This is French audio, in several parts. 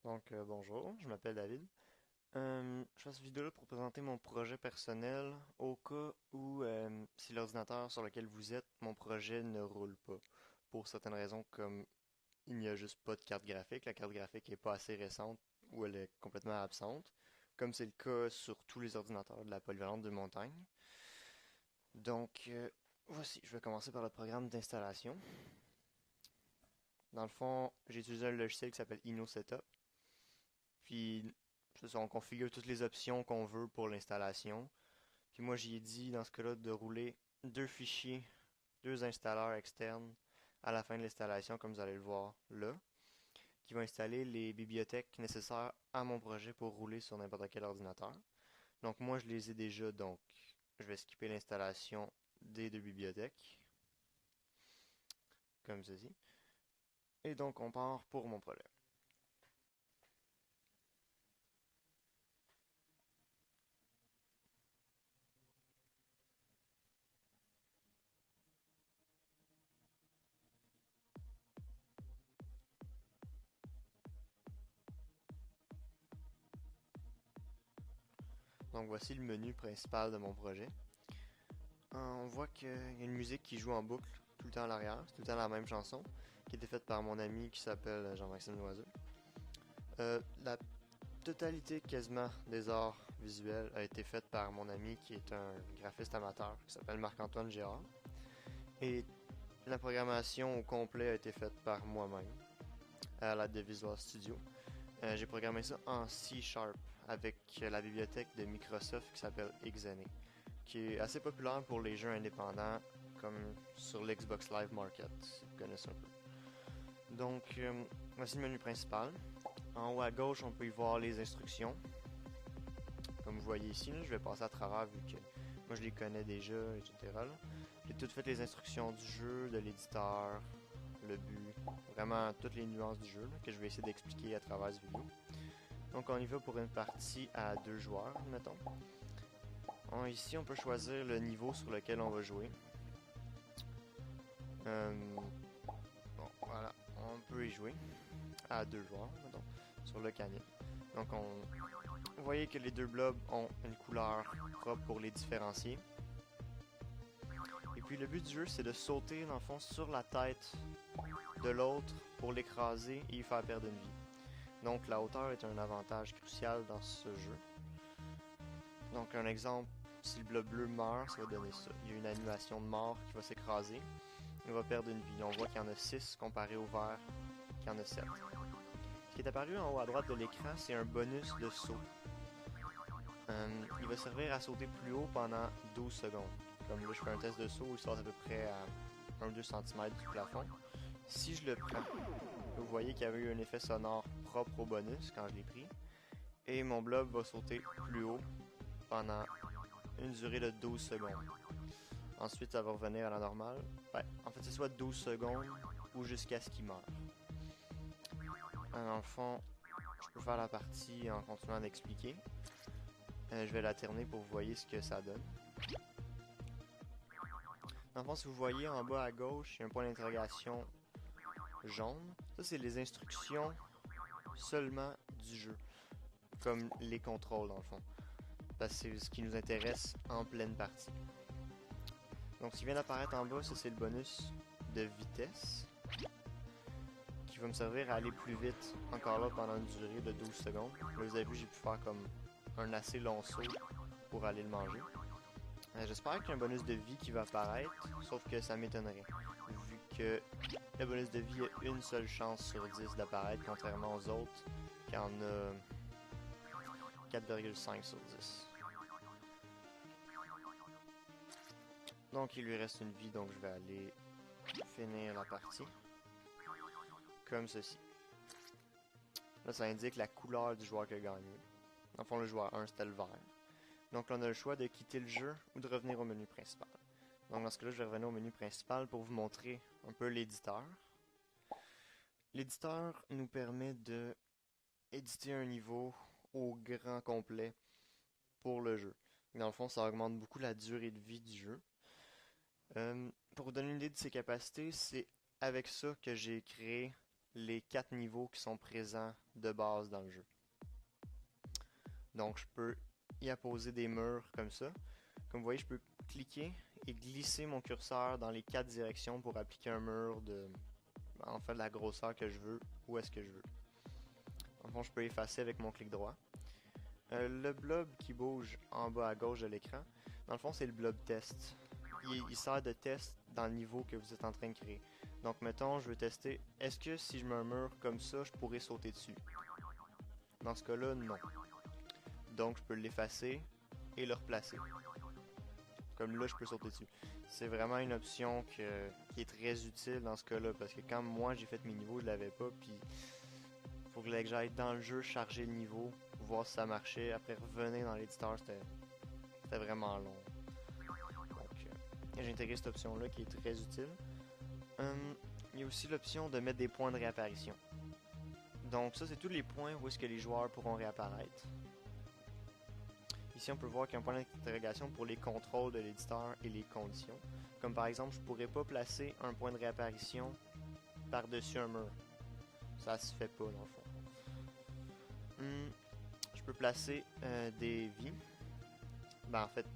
Bonjour, je m'appelle David. Je fais cette vidéo-là pour présenter mon projet personnel au cas où, si l'ordinateur sur lequel vous êtes, mon projet ne roule pas. Pour certaines raisons, comme il n'y a juste pas de carte graphique, la carte graphique est pas assez récente ou elle est complètement absente, comme c'est le cas sur tous les ordinateurs de la polyvalente de montagne. Voici, je vais commencer par le programme d'installation. Dans le fond, j'ai utilisé un logiciel qui s'appelle InnoSetup. Puis, c'est ça, on configure toutes les options qu'on veut pour l'installation. Puis moi, j'y ai dit dans ce cas-là de rouler deux fichiers, deux installeurs externes à la fin de l'installation, comme vous allez le voir là, qui vont installer les bibliothèques nécessaires à mon projet pour rouler sur n'importe quel ordinateur. Donc moi, je les ai déjà, donc je vais skipper l'installation des deux bibliothèques, comme ceci. Et donc, on part pour mon projet. Donc voici le menu principal de mon projet. On voit qu'il y a une musique qui joue en boucle tout le temps à l'arrière. C'est tout le temps la même chanson qui a été faite par mon ami qui s'appelle Jean-Maxime Loiseux. La totalité quasiment des arts visuels a été faite par mon ami qui est un graphiste amateur qui s'appelle Marc-Antoine Gérard. Et la programmation au complet a été faite par moi-même à l'aide de Visual Studio. J'ai programmé ça en C Sharp avec la bibliothèque de Microsoft qui s'appelle Xene, qui est assez populaire pour les jeux indépendants, comme sur l'Xbox Live Market, si vous connaissez un peu. Voici le menu principal. En haut à gauche, on peut y voir les instructions. Comme vous voyez ici, là, je vais passer à travers vu que moi je les connais déjà, etc. J'ai tout fait les instructions du jeu, de l'éditeur, le but, vraiment toutes les nuances du jeu là, que je vais essayer d'expliquer à travers cette vidéo. Donc on y va pour une partie à deux joueurs, mettons. Ici, on peut choisir le niveau sur lequel on va jouer. Euh, bon, voilà, on peut y jouer à deux joueurs, mettons, sur le canyon. Vous voyez que les deux blobs ont une couleur propre pour les différencier. Et puis le but du jeu, c'est de sauter, dans le fond, sur la tête de l'autre pour l'écraser et y faire perdre une vie. Donc la hauteur est un avantage crucial dans ce jeu. Donc un exemple, si le blob bleu meurt, ça va donner ça. Il y a une animation de mort qui va s'écraser. Il va perdre une vie. On voit qu'il y en a 6 comparé au vert qui en a 7. Ce qui est apparu en haut à droite de l'écran, c'est un bonus de saut. Il va servir à sauter plus haut pendant 12 secondes. Comme là, je fais un test de saut, il saute à peu près à 1-2 cm du plafond. Si je le prends, vous voyez qu'il y avait eu un effet sonore propre au bonus quand je l'ai pris. Et mon blob va sauter plus haut pendant une durée de 12 secondes. Ensuite, ça va revenir à la normale. En fait, c'est soit 12 secondes ou jusqu'à ce qu'il meure. Dans le fond, je peux faire la partie en continuant d'expliquer. Je vais la terminer pour que vous voyez ce que ça donne. Dans le fond, si vous voyez en bas à gauche, il y a un point d'interrogation jaune. Ça, c'est les instructions seulement du jeu. Comme les contrôles, dans le fond. Parce que c'est ce qui nous intéresse en pleine partie. Donc, ce qui vient d'apparaître en bas, ça, c'est le bonus de vitesse. Qui va me servir à aller plus vite, encore là, pendant une durée de 12 secondes. Là, vous avez vu, j'ai pu faire comme un assez long saut pour aller le manger. J'espère qu'il y a un bonus de vie qui va apparaître, sauf que ça m'étonnerait, vu que le bonus de vie a une seule chance sur 10 d'apparaître, contrairement aux autres, qui en a 4,5 sur 10. Donc il lui reste une vie, donc je vais aller finir la partie, comme ceci. Là, ça indique la couleur du joueur qui a gagné. En fond, le joueur 1, c'était le vert. Donc là, on a le choix de quitter le jeu ou de revenir au menu principal. Donc dans ce cas-là, je vais revenir au menu principal pour vous montrer un peu l'éditeur. L'éditeur nous permet de éditer un niveau au grand complet pour le jeu. Dans le fond, ça augmente beaucoup la durée de vie du jeu. Pour vous donner une idée de ses capacités, c'est avec ça que j'ai créé les 4 niveaux qui sont présents de base dans le jeu. Donc je peux y apposer des murs comme ça. Comme vous voyez, je peux cliquer et glisser mon curseur dans les 4 directions pour appliquer un mur de la grosseur que je veux, où est-ce que je veux. En fond, je peux effacer avec mon clic droit. Le blob qui bouge en bas à gauche de l'écran, dans le fond, c'est le blob test. Il sert de test dans le niveau que vous êtes en train de créer. Donc, mettons, je veux tester, est-ce que si je mets un mur comme ça, je pourrais sauter dessus? Dans ce cas-là, non. Donc, je peux l'effacer et le replacer. Comme là, je peux sauter dessus. C'est vraiment une option qui est très utile dans ce cas-là, parce que quand moi j'ai fait mes niveaux, je l'avais pas, puis faut que j'aille dans le jeu, charger le niveau, voir si ça marchait, après revenir dans l'éditeur, c'était vraiment long. Donc, j'ai intégré cette option-là qui est très utile. Il y a aussi l'option de mettre des points de réapparition. Donc ça, c'est tous les points où est-ce que les joueurs pourront réapparaître. Ici, on peut voir qu'il y a un point d'interrogation pour les contrôles de l'éditeur et les conditions. Comme par exemple, je ne pourrais pas placer un point de réapparition par-dessus un mur. Ça se fait pas, dans le fond. Je peux placer des vies. En fait,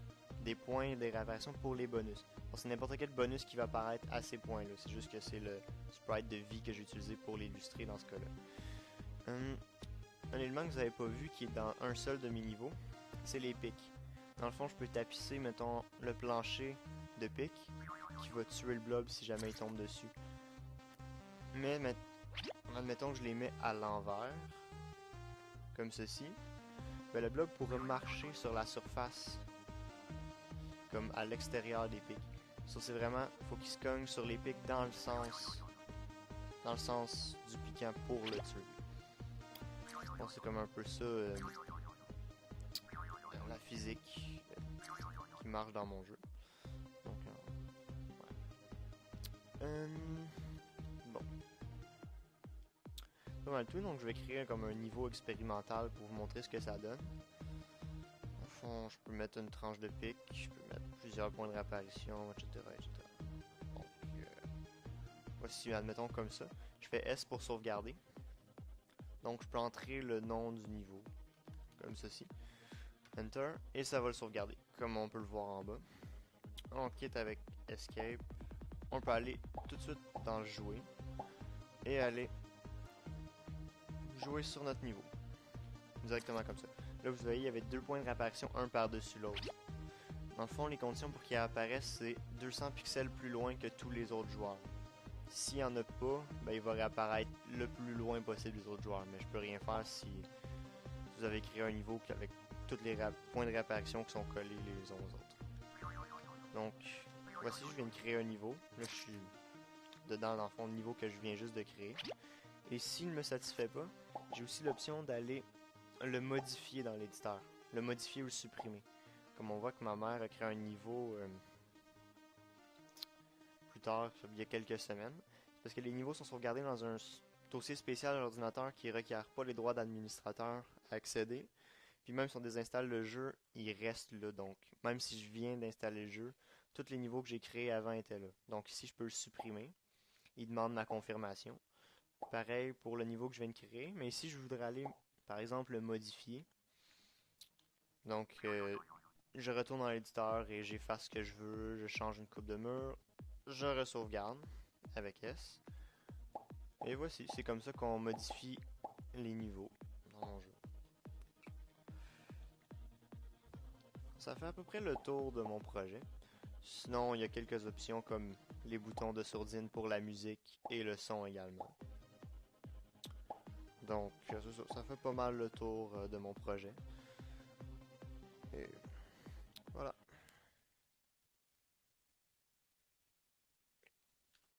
des points de réapparition pour les bonus. Donc, c'est n'importe quel bonus qui va apparaître à ces points-là. C'est juste que c'est le sprite de vie que j'ai utilisé pour l'illustrer dans ce cas-là. Un élément que vous n'avez pas vu qui est dans un seul de mes niveaux, c'est les pics. Dans le fond, je peux tapisser, mettons, le plancher de pics qui va tuer le blob si jamais il tombe dessus. Mais admettons que je les mets à l'envers, comme ceci, le blob pourra marcher sur la surface, comme à l'extérieur des pics. Ça, c'est vraiment, faut qu'il se cogne sur les pics dans le sens du piquant pour le tuer. Donc c'est comme un peu ça la physique qui marche dans mon jeu. Donc, bon. C'est pas mal tout, donc je vais créer comme un niveau expérimental pour vous montrer ce que ça donne. Au fond, je peux mettre une tranche de pic, je peux mettre plusieurs points de réapparition, etc. Donc, voici, admettons comme ça. Je fais S pour sauvegarder. Donc, je peux entrer le nom du niveau, comme ceci. Enter, et ça va le sauvegarder, comme on peut le voir en bas. On quitte avec Escape. On peut aller tout de suite dans Jouer et aller jouer sur notre niveau. Directement comme ça. Là, vous voyez, il y avait 2 points de réapparition, un par-dessus l'autre. Dans le fond, les conditions pour qu'il apparaisse, c'est 200 pixels plus loin que tous les autres joueurs. S'il n'y en a pas, il va réapparaître le plus loin possible des autres joueurs. Mais je peux rien faire si vous avez créé un niveau avec tous les points de réapparition qui sont collés les uns aux autres. Donc, voici, je viens de créer un niveau. Là, je suis dedans, dans le fond, le niveau que je viens juste de créer. Et s'il ne me satisfait pas, j'ai aussi l'option d'aller le modifier dans l'éditeur. Le modifier ou le supprimer. Comme on voit que ma mère a créé un niveau plus tard, il y a quelques semaines. C'est parce que les niveaux sont sauvegardés dans un dossier spécial à l'ordinateur qui ne requiert pas les droits d'administrateur à accéder. Puis même si on désinstalle le jeu, il reste là. Donc, même si je viens d'installer le jeu, tous les niveaux que j'ai créés avant étaient là. Donc ici, je peux le supprimer. Il demande ma confirmation. Pareil pour le niveau que je viens de créer. Mais ici, je voudrais aller, par exemple, le modifier. Donc, je retourne dans l'éditeur et j'efface ce que je veux. Je change une coupe de mur. Je re-sauvegarde avec S. Et voici, c'est comme ça qu'on modifie les niveaux dans mon jeu. Ça fait à peu près le tour de mon projet. Sinon, il y a quelques options comme les boutons de sourdine pour la musique et le son également. Donc, ça fait pas mal le tour de mon projet.